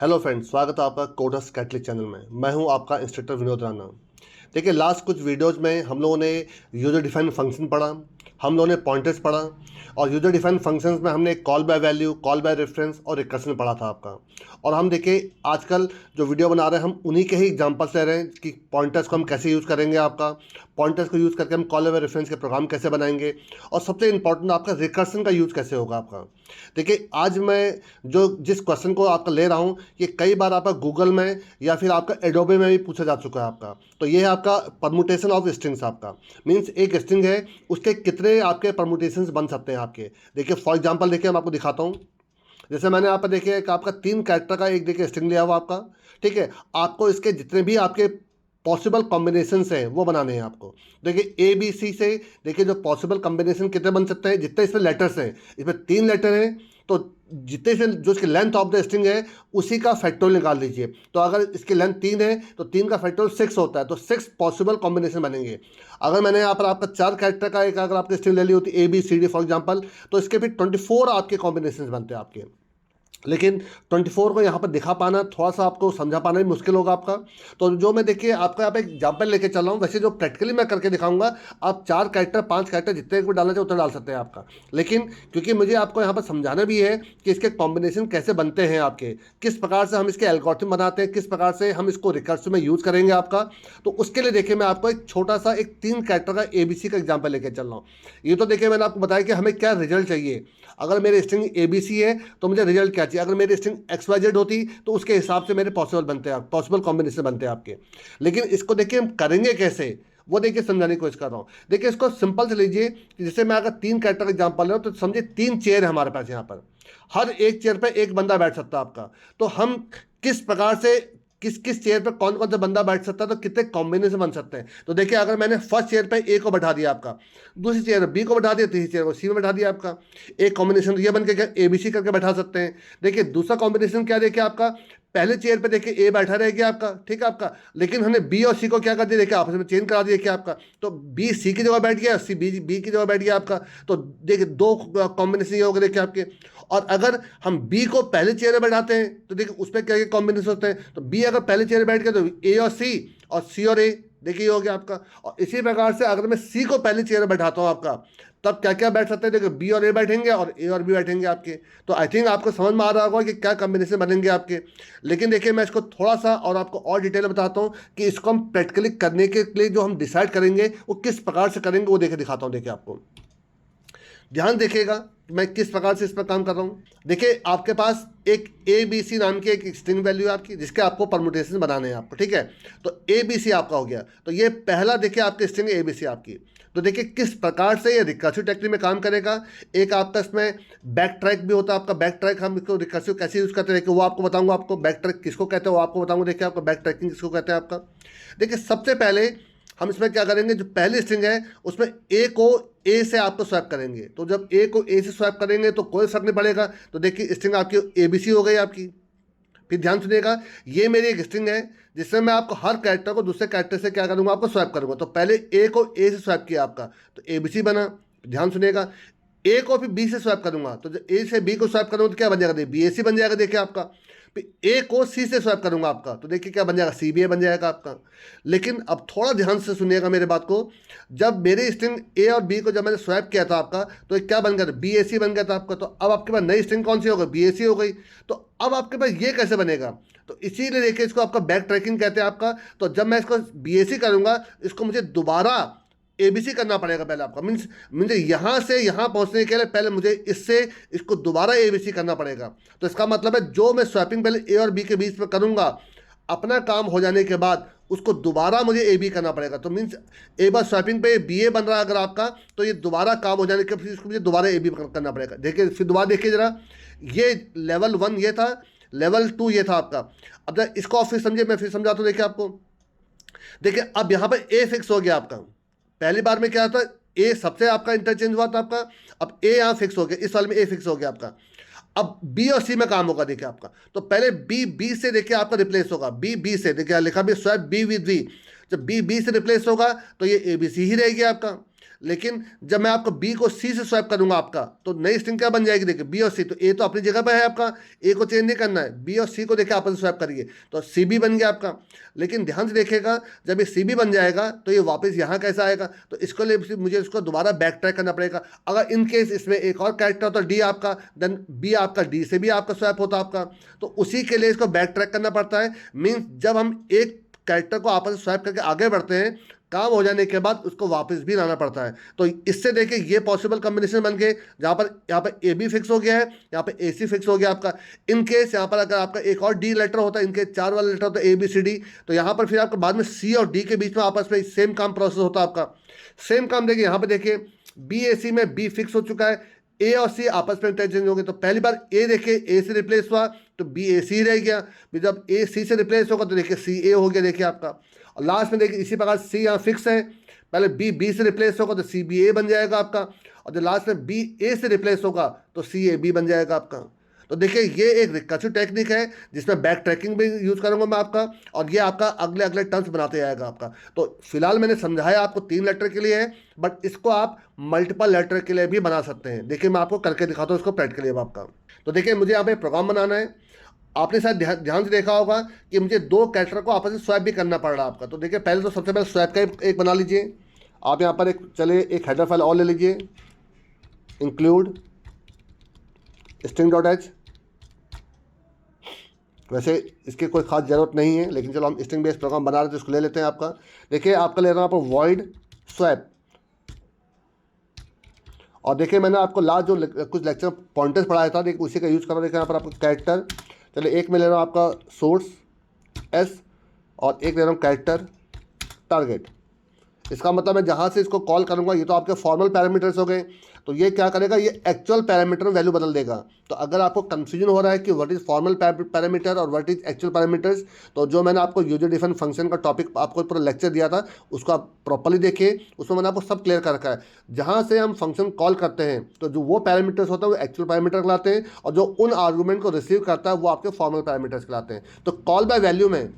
Hello friends, स्वागत है आपका कोडस कैटलिक चैनल में। मैं हूं आपका इंस्ट्रक्टर विनोद राणा। देखिए, लास्ट कुछ वीडियोस में हम लोगों ने यूज़र डिफाइंड फंक्शन पढ़ा, हम लोगों ने पॉइंटर्स पढ़ा और यूज़र डिफाइंड फंक्शंस में हमने call by value, call by reference और रिकर्सन पढ़ा था आपका। और हम देखिए आजकल जो वीडियो बना रहे हैं हम उन्हीं के ही एग्जांपल्स ले रहे हैं कि पॉइंटर्स को हम कैसे यूज़ करेंगे, आपका पॉइंटर्स को यूज़ करके हम कॉल बाय रेफरेंस के प्रोग्राम कैसे बनाएंगे और सबसे इंपॉर्टेंट आपका रिकर्सन का यूज़ कैसे होगा आपका। देखिए, आज मैं जो जिस क्वेश्चन को आपका ले रहा हूँ ये कई बार आपका गूगल में या फिर आपका एडोबे में भी पूछा जा चुका है आपका। तो ये है आपका परमुटेशन ऑफ स्ट्रिंग्स। आपका मीन्स एक स्ट्रिंग है, उसके कितने आपके परमुटेशंस बन सकते हैं आपके। देखिए फॉर एग्जांपल, देखिए मैं आपको दिखाता हूँ। जैसे मैंने यहाँ पर देखिए एक आपका 3 कैरेक्टर का एक देखिए स्ट्रिंग लिया हुआ आपका। ठीक है, आपको इसके जितने भी आपके पॉसिबल कॉम्बिनेशंस हैं वो बनाने हैं आपको। देखिए ए बी सी से देखिए जो पॉसिबल कॉम्बिनेशन कितने बन सकते हैं, जितने इसमें लेटर्स हैं, इसमें 3 लेटर हैं तो जितने से जो इसकी लेंथ ऑफ द स्ट्रिंग है उसी का फैक्टोरियल निकाल लीजिए। तो अगर इसकी लेंथ 3 है तो 3 का फैक्टोरियल 6 होता है, तो 6 पॉसिबल कॉम्बिनेशन बनेंगे। अगर मैंने यहाँ पर आपका 4 कैरेक्टर का एक अगर आपकी स्ट्रिंग ले ली होती A B C D for example, तो इसके भी 24 आपके कॉम्बिनेशन बनते हैं आपके। लेकिन 24 को यहाँ पर दिखा पाना, थोड़ा सा आपको समझा पाना भी मुश्किल होगा आपका। तो जो मैं देखिए आपका यहाँ पे एग्जाम्पल लेके चल रहा हूँ, वैसे जो प्रैक्टिकली मैं करके दिखाऊंगा, आप 4 कैरेक्टर 5 कैरेक्टर जितने भी डालना चाहिए उतना डाल सकते हैं आपका। लेकिन क्योंकि मुझे आपको यहाँ पर समझाना भी है कि इसके कॉम्बिनेशन कैसे बनते हैं आपके, किस प्रकार से हम इसके एल्गोरिथम बनाते हैं, किस प्रकार से हम इसको रिकर्सिव में यूज़ करेंगे आपका। तो उसके लिए देखिए मैं आपको एक छोटा सा एक 3 कैरेक्टर का ABC का एग्जाम्पल लेके चल रहा हूँ। ये तो देखिए मैंने आपको बताया कि हमें क्या रिजल्ट चाहिए। अगर मेरी स्ट्रिंग ABC है तो मुझे रिजल्ट क्या चाहिए, अगर मेरी स्ट्रिंग XYZ होती तो उसके हिसाब से मेरे पॉसिबल बनते हैं, पॉसिबल कॉम्बिनेशन बनते हैं आपके। लेकिन इसको देखिए हम करेंगे कैसे, वो देखिए समझाने की कोशिश कर रहा हूँ। देखिए इसको सिंपल से लीजिए कि जैसे मैं अगर 3 कैरेक्टर का एग्जाम्पल ले रहा हूँ तो समझिए 3 चेयर है हमारे पास यहाँ पर, हर एक चेयर पर एक बंदा बैठ सकता है आपका। तो हम किस प्रकार से किस किस चेयर पर कौन कौन सा बंदा बैठ सकता है, तो कितने कॉम्बिनेशन बन सकते हैं। तो देखिए अगर मैंने फर्स्ट चेयर पे ए को बैठा दिया आपका, दूसरी चेयर बी को बैठा दिया, तीसरी चेयर को सी में बैठा दिया आपका, एक कॉम्बिनेशन तो ये बन के क्या ABC करके बैठा सकते हैं। देखिए दूसरा कॉम्बिनेशन क्या, देखिए आपका पहले चेयर पे देखिए ए बैठा रह गया आपका, ठीक है आपका, लेकिन हमने बी और सी को क्या कर दिया, देखिए आपस में चेंज करा दिया क्या आपका। तो बी सी की जगह बैठ गया, सी बी की जगह बैठ गया आपका। तो देखिए 2 कॉम्बिनेशन ये हो गए देखिए आपके। और अगर हम बी को पहले चेयर में बैठाते हैं तो देखिए उस पर क्या क्या कॉम्बिनेशन होते हैं। तो बी अगर पहले चेयर में बैठ गया तो ए और सी, और सी और ए, देखिए ये हो गया आपका। और इसी प्रकार से अगर मैं सी को पहले चेयर में बैठाता हूँ आपका, तब क्या क्या बैठ सकते हैं, देखिए बी और ए बैठेंगे और ए और बी बैठेंगे आपके। तो आई थिंक आपको समझ में आ रहा होगा कि क्या कॉम्बिनेशन बनेंगे आपके। लेकिन देखिए मैं इसको थोड़ा सा और आपको और डिटेल में बताता हूँ कि इसको हम प्रैक्टिकली करने के लिए जो हम डिसाइड करेंगे वो किस प्रकार से करेंगे, वो देखिए दिखाता हूँ। देखिए आपको ध्यान देखिएगा कि मैं किस प्रकार से इस पर काम कर रहा हूँ। देखिए आपके पास एक ABC नाम की एक स्ट्रिंग वैल्यू है आपकी, जिसके आपको परमुटेशन बनाने हैं आपको, ठीक है। तो ABC आपका हो गया। तो ये पहला देखिए आपकी स्ट्रिंग ABC आपकी। तो देखिए किस प्रकार से ये रिकर्सिव टेक्निक में काम करेगा। एक आपका इसमें बैक ट्रैक भी होता है आपका। बैक ट्रैक हम इसको रिकर्सिव कैसे यूज़ करते हैं, देखिए वो आपको बताऊंगा। आपको बैक ट्रैक किसको कहते हैं वो आपको बताऊंगा। देखिए आपको बैक ट्रैकिंग किसको कहते हैं आपका। देखिए सबसे पहले हम इसमें क्या करेंगे, जो पहली स्ट्रिंग है उसमें ए को ए से आपको स्वैप करेंगे। तो जब ए को ए से स्वैप करेंगे तो कोई फर्क नहीं पड़ेगा। तो देखिए स्ट्रिंग आपकी ABC हो गई आपकी। फिर ध्यान सुनिएगा, ये मेरी एक स्ट्रिंग है जिसमें मैं आपको हर कैरेक्टर को दूसरे कैरेक्टर से क्या करूंगा, आपको स्वैप करूंगा। तो पहले ए को ए से स्वैप किया आपका तो ABC बना। ध्यान सुनिएगा, ए को फिर बी से स्वैप करूंगा तो जब ए से बी को स्वैप करूंगा तो क्या बन जाएगा, BAC बन जाएगा। देखिए आपका फिर ए को सी से स्वैप करूंगा आपका तो देखिए क्या बन जाएगा, CBA बन जाएगा आपका। लेकिन अब थोड़ा ध्यान से सुनिएगा मेरे बात को। जब मेरी स्ट्रिंग ए और बी को जब मैंने स्वैप किया था आपका तो एक क्या बन गया था, BAC बन गया था आपका। तो अब आपके पास नई स्ट्रिंग कौन सी हो गई, BAC हो गई। तो अब आपके पास ये कैसे बनेगा, तो इसीलिए देखिए इसको आपका बैक ट्रैकिंग कहते हैं आपका। तो जब मैं इसको BAC करूंगा इसको मुझे दोबारा ABC करना पड़ेगा पहले आपका। मीन्स मुझे यहाँ से यहाँ पहुँचने के लिए पहले मुझे इससे इसको दोबारा ABC करना पड़ेगा। तो इसका मतलब है जो मैं स्वैपिंग पहले ए और बी के बीच में करूँगा, अपना काम हो जाने के बाद उसको दोबारा मुझे AB करना पड़ेगा। तो मीन्स एक बार स्वैपिंग पे BA बन रहा है अगर आपका, तो ये दोबारा काम हो जाने के फिर इसको मुझे दोबारा AB करना पड़ेगा। देखिए फिर दोबारा देखिए ज़रा, ये लेवल 1 ये था, लेवल 2 ये था आपका। अब जरा इसको आप फिर समझिए, मैं फिर समझाता हूँ। देखिए आपको, देखिए अब यहाँ पर A फिक्स हो गया आपका। पहली बार में क्या था, ए सबसे आपका इंटरचेंज हुआ था आपका। अब ए यहाँ फिक्स हो गया, इस वाले में ए फिक्स हो गया आपका। अब बी और सी में काम होगा देखिए आपका। तो पहले बी से देखिए आपका रिप्लेस होगा, बी से देखिए लिखा भी स्वैप बी विद बी। जब बी से रिप्लेस होगा तो ये ABC ही रहेगी आपका। लेकिन जब मैं आपको बी को सी से स्वैप करूंगा आपका, तो नई स्ट्रिंग क्या बन जाएगी? देखिए बी और सी, तो ए तो अपनी जगह पर है आपका, ए को चेंज नहीं करना है, बी और सी को देखिए आपस में स्वैप करिए तो सी बी बन गया आपका। लेकिन ध्यान से देखिएगा, जब ये सी बी बन जाएगा तो ये वापस यहाँ कैसे आएगा? तो इसको लिए मुझे इसको दोबारा बैक ट्रैक करना पड़ेगा। अगर इन केस इसमें एक और कैरेक्टर होता डी आपका, देन बी आपका डी से भी आपका स्वैप होता आपका, तो उसी के लिए इसको बैक ट्रैक करना पड़ता है। मीन्स जब हम एक कैरेक्टर को आपस में स्वैप करके आगे बढ़ते हैं, काम हो जाने के बाद उसको वापस भी लाना पड़ता है। तो इससे देखिए ये पॉसिबल कॉम्बिनेशन बन गए, जहाँ पर ए बी फिक्स हो गया है, यहाँ पे ए सी फिक्स हो गया आपका। इन केस यहाँ पर अगर आपका एक और डी लेटर होता है, इनके 4 वाला लेटर होता है ए बी सी डी, तो यहाँ पर फिर आपको बाद में सी और डी के बीच में आपस में सेम काम प्रोसेस होता है आपका। सेम काम देखिए यहाँ पर, देखिए बी ए सी में बी फिक्स हो चुका है, ए और सी आपस में इंटरचेंज होंगे। तो पहली बार ए देखिए ए से रिप्लेस हुआ तो बी ए सी रह गया, फिर जब ए सी से रिप्लेस होगा तो देखिए सी ए हो गया देखिए आपका। और लास्ट में देखिए इसी प्रकार सी यहाँ फिक्स है, पहले बी बी से रिप्लेस होगा तो सी बी ए बन जाएगा आपका, और जब लास्ट में बी ए से रिप्लेस होगा तो सी ए बी बन जाएगा आपका। तो देखिए ये एक रिकर्सिव टेक्निक है जिसमें बैक ट्रैकिंग भी यूज़ करूंगा मैं आपका, और ये आपका अगले अगले टर्म्स बनाते जाएगा आपका। तो फिलहाल मैंने समझाया आपको 3 लेटर के लिए है, बट इसको आप मल्टीपल लेटर के लिए भी बना सकते हैं। देखिए मैं आपको करके दिखाता हूँ इसको प्रैक्टिकली आपका। तो देखिए मुझे यहाँ पे प्रोग्राम बनाना है, आपने शायद ध्यान से देखा होगा कि मुझे 2 कैरेक्टर को आपस में स्वैप भी करना पड़ रहा है आपका। तो देखिए पहले तो सबसे पहले स्वैप का एक बना लीजिए आप। यहाँ पर एक हेडर फाइल और ले लीजिए, इंक्लूड string.h। वैसे इसकी कोई खास ज़रूरत नहीं है, लेकिन चलो हम स्ट्रिंग बेस्ड प्रोग्राम बना रहे थे तो इसको ले लेते हैं आपका। देखिए आपका ले रहा हूँ आप void swap, और देखिए मैंने आपको लास्ट जो कुछ लेक्चर पॉइंटर्स पढ़ाया था, देखिए उसी का यूज़ कर रहा हूँ। देखिए यहाँ पर आपका कैरेक्टर, चलिए एक में ले रहा हूँ आपका सोर्स एस, और एक ले रहा हूँ कैरेक्टर टारगेट। इसका मतलब मैं जहाँ से इसको कॉल करूँगा, ये तो आपके फॉर्मल पैरामीटर्स हो गए, तो ये क्या करेगा, ये एक्चुअल पैरामीटर में वैल्यू बदल देगा। तो अगर आपको कंफ्यूजन हो रहा है कि व्हाट इज़ फॉर्मल पैरामीटर और व्हाट इज़ एक्चुअल पैरामीटर्स, तो जो मैंने आपको यूजर डिफाइंड फंक्शन का टॉपिक आपको पूरा लेक्चर दिया था, उसको आप प्रॉपर्ली देखिए, उसमें मैंने आपको सब क्लियर कर रखा है। जहाँ से हम फंक्शन कॉल करते हैं तो जो वो पैरामीटर्स होता है वो एक्चुअल पैरामीटर कहलाते हैं, और जो उन आर्गूमेंट को रिसीव करता है वो आपके फॉर्मल पैरामीटर्स कहलाते हैं। तो कॉल बाय वैल्यू में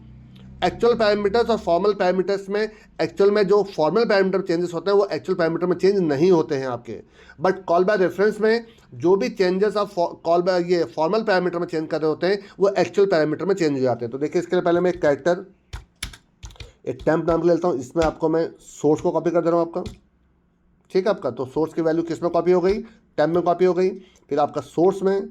एक्चुअल पैरामीटर्स और फॉर्मल पैरामीटर्स में, एक्चुअल में जो फॉर्मल पैरामीटर चेंजेस होते हैं वो एक्चुअल पैरामीटर में चेंज नहीं होते हैं आपके, बट कॉल बाय रेफरेंस में जो भी चेंजेस आप कॉल बाय ये फॉर्मल पैरामीटर में चेंज कर रहे होते हैं वो एक्चुअल पैरामीटर में चेंज हो जाते हैं। तो देखिए इसके लिए पहले मैं एक कैरेक्टर, एक टेम्प नाम लेता हूँ, इसमें आपको मैं सोर्स को कॉपी कर दे रहा हूँ आपका, ठीक है आपका। तो सोर्स की वैल्यू किस में कॉपी हो गई, टेम्प में कॉपी हो गई। फिर आपका सोर्स में,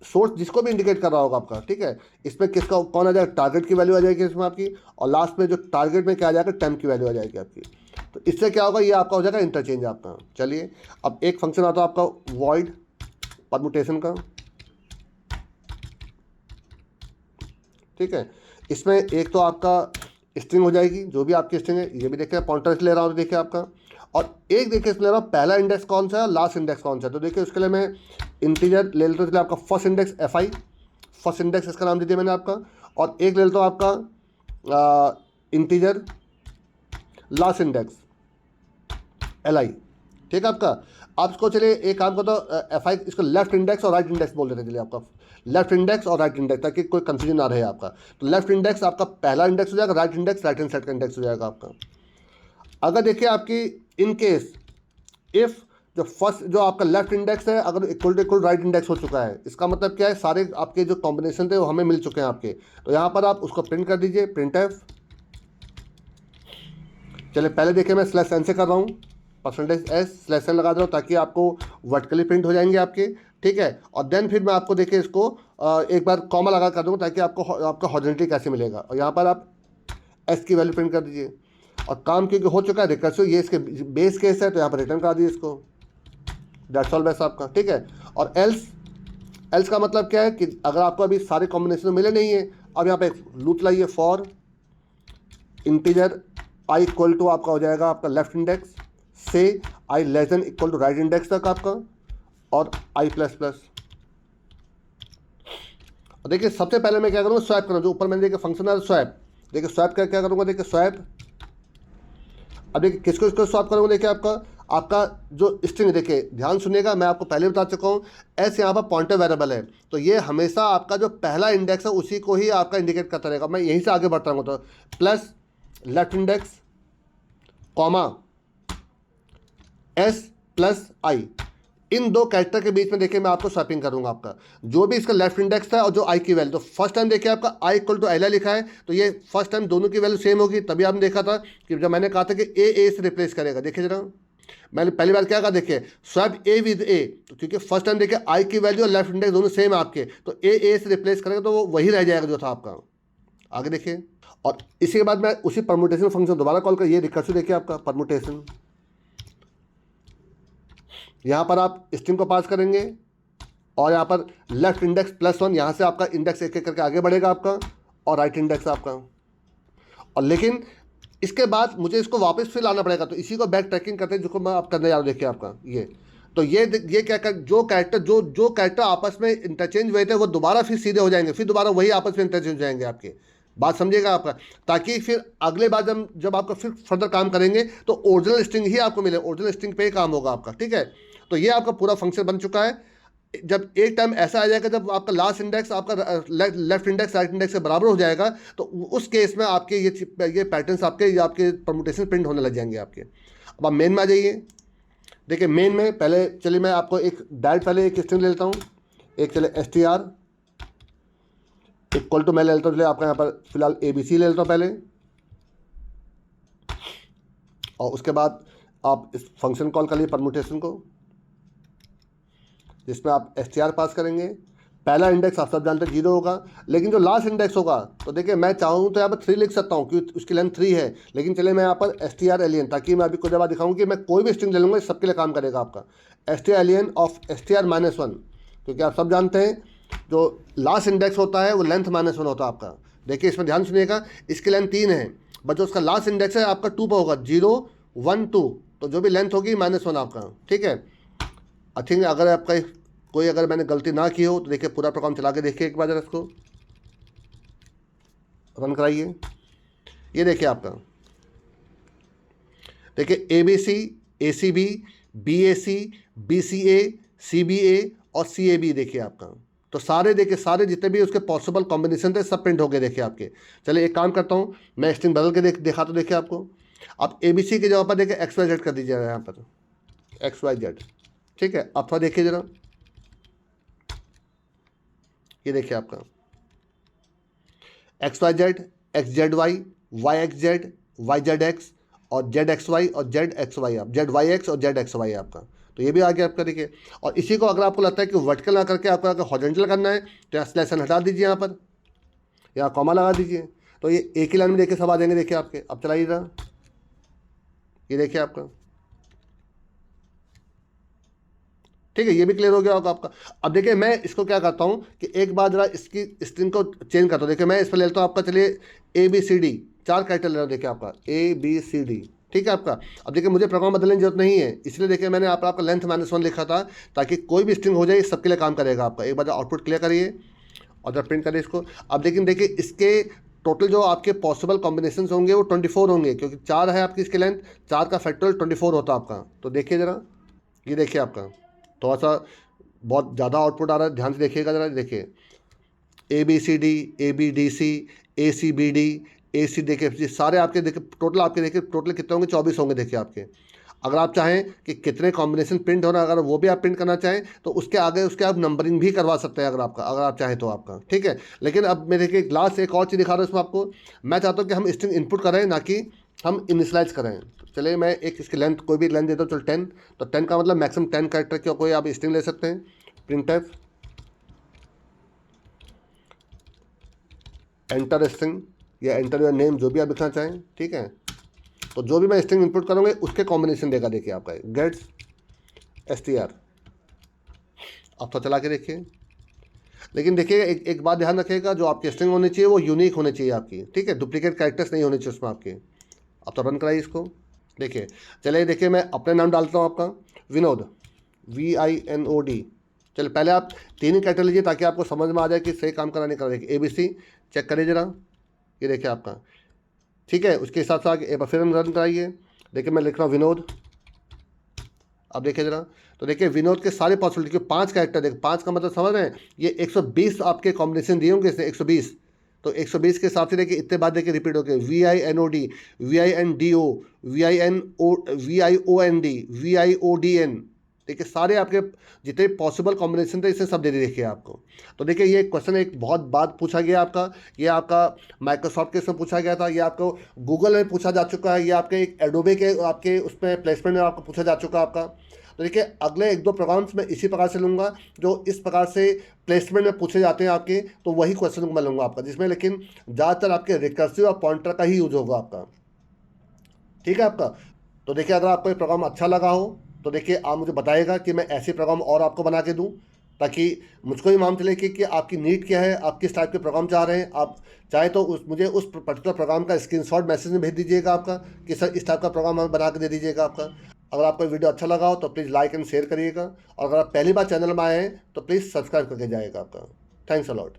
सोर्स जिसको भी इंडिकेट कर रहा होगा आपका, ठीक है, इसमें किसका कौन आ जाएगा, टारगेट की वैल्यू आ जाएगी इसमें आपकी, और लास्ट में जो टारगेट में क्या आ जाएगा, टेम्प की वैल्यू आ जाएगी आपकी। तो इससे क्या होगा, ये आपका हो जाएगा इंटरचेंज आपका। चलिए अब एक फंक्शन आता है आपका वॉइड परमुटेशन का, ठीक है। इसमें एक तो आपका स्ट्रिंग हो जाएगी, जो भी आपकी स्ट्रिंग है, ये भी देखिए पॉइंटर ले रहा हूँ तो देखिए आपका, और एक देखिए इसमें ले रहा हूँ पहला इंडेक्स कौन सा है, लास्ट इंडेक्स कौन सा है। तो देखिए उसके लिए मैं इंटीजर ले लेता हूँ, आपका first index fi, first index इसका नाम दे दिया मैंने आपका, और एक ले लेता हूँ आपका इंटीजर लास्ट इंडेक्स li, ठीक है आपका। आप इसको चलिए एक काम करता हूँ fi, इसको लेफ्ट इंडेक्स और राइट इंडेक्स बोल देते हैं, चलिए आपका लेफ्ट इंडेक्स और राइट इंडेक्स, ताकि कोई कंफ्यूजन ना रहे आपका। तो लेफ्ट इंडेक्स आपका पहला इंडेक्स हो जाएगा, right index right hand side का इंडेक्स हो जाएगा आपका। अगर देखिए आपकी इन केस इफ़ जो फर्स्ट जो आपका लेफ्ट इंडेक्स है अगर equal to equal right index हो चुका है, इसका मतलब क्या है, सारे आपके जो कॉम्बिनेशन थे वो हमें मिल चुके हैं आपके। तो यहाँ पर आप उसको प्रिंट कर दीजिए, प्रिंट एफ। चलिए पहले देखिए मैं स्लैश एन से कर रहा हूँ, %s स्लैश एन लगा दे रहा हूँ ताकि आपको वर्टिकली प्रिंट हो जाएंगे आपके, ठीक है। और देन फिर मैं आपको देखिए इसको एक बार कॉमा लगा कर दूँगा ताकि आपका हॉरिजॉन्टली कैसे मिलेगा। और यहाँ पर आप एस की वैल्यू प्रिंट कर दीजिए, और काम क्योंकि हो चुका है रिकर्सिव, ये इसके बेस केस है तो यहाँ पर रिटर्न कर दीजिए इसको, दैट्स ऑल बेस्ट आपका, ठीक है। और एल्स का मतलब क्या है कि अगर आपको अभी सारे कॉम्बिनेशन मिले नहीं है, अब यहाँ पे लूप लाइए, for integer I equal to आपका हो जाएगा आपका लेफ्ट इंडेक्स से I less than equal to right index तक आपका, और आई प्लस प्लस। और देखिए सबसे पहले मैं क्या करूँगा, स्वैप करूँ, जो ऊपर मैंने देखिए फंक्शन है स्वैप, देखिए स्वैप क्या क्या करूँगा, देखिए स्वैप। अब देखिए किसको इसको स्वैप करूँगा, देखिए आपका जो स्ट्रिंग, देखिए ध्यान सुनिएगा, मैं आपको पहले बता चुका हूँ, एस यहाँ पर पॉइंटर वेरिएबल है, तो ये हमेशा आपका जो पहला इंडेक्स है उसी को ही आपका इंडिकेट करता रहेगा। मैं यहीं से आगे बढ़ता रहूँगा, तो plus left index comma S plus I, इन दो कैरेक्टर के बीच में देखिए मैं आपको स्वैपिंग करूंगा। आपका जो भी इसका लेफ्ट इंडेक्स था और जो आई की वैल्यू, तो फर्स्ट टाइम देखिए आपका आई इक्वल टू एल लिखा है, तो ये फर्स्ट टाइम दोनों की वैल्यू सेम होगी। तभी आपने देखा था कि जब मैंने कहा था कि ए से रिप्लेस करेगा, देखिए जरा मैंने पहली बार क्या कहा, देखिए स्वैप ए विद ए, तो क्योंकि फर्स्ट टाइम देखिए आई की वैल्यू और लेफ्ट इंडेक्स दोनों सेम आपके, तो ए से रिप्लेस करेगा तो वो वही रह जाएगा जो था आपका। आगे देखिए, और इसी के बाद मैं उसी परमुटेशन फंक्शन दोबारा कॉल कर, ये रिकर्सिव देखिए आपका परमुटेशन, यहाँ पर आप स्ट्रिंग को पास करेंगे और यहाँ पर लेफ्ट इंडेक्स +1, यहाँ से आपका इंडेक्स एक एक करके आगे बढ़ेगा आपका, और राइट इंडेक्स आपका। और लेकिन इसके बाद मुझे इसको वापस फिर लाना पड़ेगा, तो इसी को बैक ट्रैकिंग करते हैं, जिसको मैं आप करने जा रहा हूँ। देखिए आपका ये, तो ये क्या कर, जो कैरेक्टर आपस में इंटरचेंज हुए थे वो दोबारा फिर सीधे हो जाएंगे, फिर दोबारा वही आपस में इंटरचेंज हो जाएंगे आपके। बात समझिएगा आपका, ताकि फिर अगले बार जब आपका फिर फर्दर काम करेंगे तो ओरिजिनल स्ट्रिंग ही आपको मिले, ओरिजिनल स्ट्रिंग पे ही काम होगा आपका, ठीक है। तो ये आपका पूरा फंक्शन बन चुका है। जब एक टाइम ऐसा आ जाएगा जब आपका लास्ट इंडेक्स आपका लेफ्ट इंडेक्स राइट इंडेक्स से बराबर हो जाएगा, तो उस केस में आपके ये पैटर्न्स आपके परमुटेशन प्रिंट होने लग जाएंगे आपके। अब आप मेन में आ जाइए। देखिए मेन में पहले चलिए मैं आपको पहले एक स्ट्रिंग ले लेता हूँ, एक चले str इक्वल टू मैं ले लेता हूँ, चलिए आपका यहाँ पर फिलहाल ABC ले लेता हूँ पहले, और उसके बाद आप इस फंक्शन कॉल कर लिए परमुटेशन को, जिसमें आप str पास करेंगे। पहला इंडेक्स आप सब जानते हैं 0 होगा, लेकिन जो लास्ट इंडेक्स होगा, तो देखिए मैं चाहूँ तो यहाँ पर 3 लिख सकता हूँ क्योंकि उसकी लेंथ 3 है, लेकिन चलिए मैं यहाँ पर strlen, ताकि मैं अभी कुछ देर बाद दिखाऊँ कि मैं कोई भी स्ट्रिंग ले लूँगा सबके लिए काम करेगा आपका। strlen ऑफ str-1, क्योंकि आप सब जानते हैं जो लास्ट इंडेक्स होता है वो लेंथ -1 होता है आपका। देखिए इसमें ध्यान सुनिएगा, इसकी लेंथ 3 है, बट जो उसका लास्ट इंडेक्स है आपका 2 पर होगा, 0 1 2, तो जो भी लेंथ होगी -1 आपका, ठीक है। आई थिंक अगर आपका अगर मैंने गलती ना की हो तो देखिए पूरा प्रोग्राम चला के देखिए एक बार, जरा इसको रन कराइए। ये देखिए आपका, देखिए ABC ACB BAC BCA CBA और CAB देखिए आपका, तो सारे देखिए सारे जितने भी उसके पॉसिबल कॉम्बिनेशन थे सब प्रिंट हो गए देखिए आपके। चलिए एक काम करता हूँ, मैं स्ट्रिंग बदल के देखा तो देखिए आपको, आप ABC की जगह पर देखिए XYZ कर दीजिएगा यहाँ पर, XYZ, ठीक है। अब थोड़ा देखिए जरा, ये देखिए आपका XYZ XZY YXZ YZX और ZXY और ZXY, आप ZYX और ZXY आपका, तो ये भी आ गया आपका देखिए। और इसी को अगर आपको लगता है कि वर्टिकल ना करके आपको अगर हॉरिजॉन्टल करना है तो यहाँ स्लैशन हटा दीजिए, यहाँ पर यहाँ कॉमा लगा दीजिए, तो ये एक ही लाइन में देखिए सब आ जाएंगे देखिए आपके। अब चलाइए जरा, ये देखिए आपका, ठीक है, ये भी क्लियर हो गया होगा आपका। अब देखिए मैं इसको क्या करता हूँ कि एक बार जरा इसकी स्ट्रिंग को चेंज करता हूँ। देखिए मैं इस पर ले लेता हूँ आपका, चलिए ABCD 4 कैरेक्टर ले रहा हूँ, देखिए आपका ABCD, ठीक है आपका। अब देखिए मुझे प्रोग्राम बदलने की जरूरत नहीं है, इसलिए देखिए मैंने आपका लेंथ -1 लिखा था, ताकि कोई भी स्ट्रिंग हो जाए सबके लिए काम करेगा आपका। एक बार आउटपुट क्लियर करिए और जब प्रिंट करिए इसको। अब लेकिन देखिए इसके टोटल जो आपके पॉसिबल कॉम्बिनेशन होंगे वो 24 होंगे, क्योंकि 4 है आपकी इसकी लेंथ, 4 का फैक्टोरियल 24 होता है आपका। तो देखिए ज़रा, ये देखिए आपका थोड़ा सा बहुत ज़्यादा आउटपुट आ रहा है, ध्यान से देखिएगा ज़रा। देखिए ABCD ABDC ACBD AC, देखिए सारे आपके देखिए टोटल टोटल कितने होंगे, 24 होंगे देखिए आपके। अगर आप चाहें कि कितने कॉम्बिनेशन प्रिंट हो रहा है, अगर वो भी आप प्रिंट करना चाहें तो उसके आगे उसके आप नंबरिंग भी करवा सकते हैं, अगर आप चाहें तो आपका, ठीक है। लेकिन अब मैं देखिए लास्ट एक और चीज़ दिखा रहा हूँ इसमें आपको, मैं चाहता हूँ कि हम स्ट्रिंग इनपुट करें ना कि हम इनिशलाइज करें। तो चलिए मैं एक इसकी लेंथ कोई भी लेंथ देता हूँ, चलो 10, तो 10 का मतलब मैक्सिमम 10 कैरेक्टर की कोई आप स्ट्रिंग ले सकते हैं। printf एंटर स्ट्रिंग या एंटर योर नेम, जो भी आप लिखना चाहें, ठीक है। तो जो भी मैं स्ट्रिंग इनपुट करूँगा उसके कॉम्बिनेशन देगा देखिए आपका गेट्स str। अब तो चला के देखिए, लेकिन देखिए एक बात ध्यान रखिएगा, जो आपकी स्ट्रिंग होनी चाहिए वो यूनिक होनी चाहिए आपकी, ठीक है, डुप्लीकेट कैरेक्टर्स नहीं होने चाहिए उसमें आपके। अब तो रन कराइए इसको, देखिए चलिए देखिए मैं अपने नाम डालता हूँ आपका विनोद VINOD। चलिए पहले आप 3 ही कैरेक्टर लीजिए ताकि आपको समझ में आ जाए कि सही काम करा नहीं करा। देखिए ABC चेक करिए ज़रा, ये देखिए आपका, ठीक है। उसके हिसाब से आगे एक बार फिर रन कराइए। देखिए मैं लिख रहा हूँ विनोद, अब देखिए ज़रा, तो देखिए विनोद के सारे पॉसिबिलिटी के 5 कैरेक्टर, देखिए 5 का मतलब समझ रहे हैं, ये 120 आपके कॉम्बिनेशन दिए होंगे इसने, 120, तो 120 के हिसाब से देखिए इतने बाद देखिए रिपीट हो गए VINOD, VINDO, VIOND, VIODN। देखिए सारे आपके जितने पॉसिबल कॉम्बिनेशन थे इसे सब दे दी देखिए आपको। तो देखिए ये क्वेश्चन एक बहुत बात पूछा गया आपका, ये आपका माइक्रोसॉफ्ट के इसमें पूछा गया था, ये आपको गूगल में पूछा जा चुका है, ये आपके एक एडोबे के आपके उसमें प्लेसमेंट में आपको पूछा जा चुका है आपका। तो देखिए अगले 1-2 प्रोग्राम्स मैं इसी प्रकार से लूँगा जो इस प्रकार से प्लेसमेंट में पूछे जाते हैं आपके, तो वही क्वेश्चन को मैं लूँगा आपका, जिसमें लेकिन ज़्यादातर आपके रिकर्सिव और पॉइंटर का ही यूज होगा आपका। ठीक है आपका। तो देखिए अगर आपको ये प्रोग्राम अच्छा लगा हो तो देखिए आप मुझे बताइएगा कि मैं ऐसे प्रोग्राम और आपको बना के दूं, ताकि मुझको भी मालूम चले कि आपकी नीड क्या है, आप किस टाइप के प्रोग्राम चाह रहे हैं। आप चाहे तो मुझे उस पर्टिकुलर प्रोग्राम का स्क्रीनशॉट मैसेज में भेज दीजिएगा आपका कि सर इस टाइप का प्रोग्राम हमें बना के दे दीजिएगा आपका। अगर आपको वीडियो अच्छा लगा हो तो प्लीज़ लाइक एंड शेयर करिएगा, और अगर आप पहली बार चैनल में आए हैं तो प्लीज़ सब्सक्राइब करके जाइएगा आपका। Thanks a lot.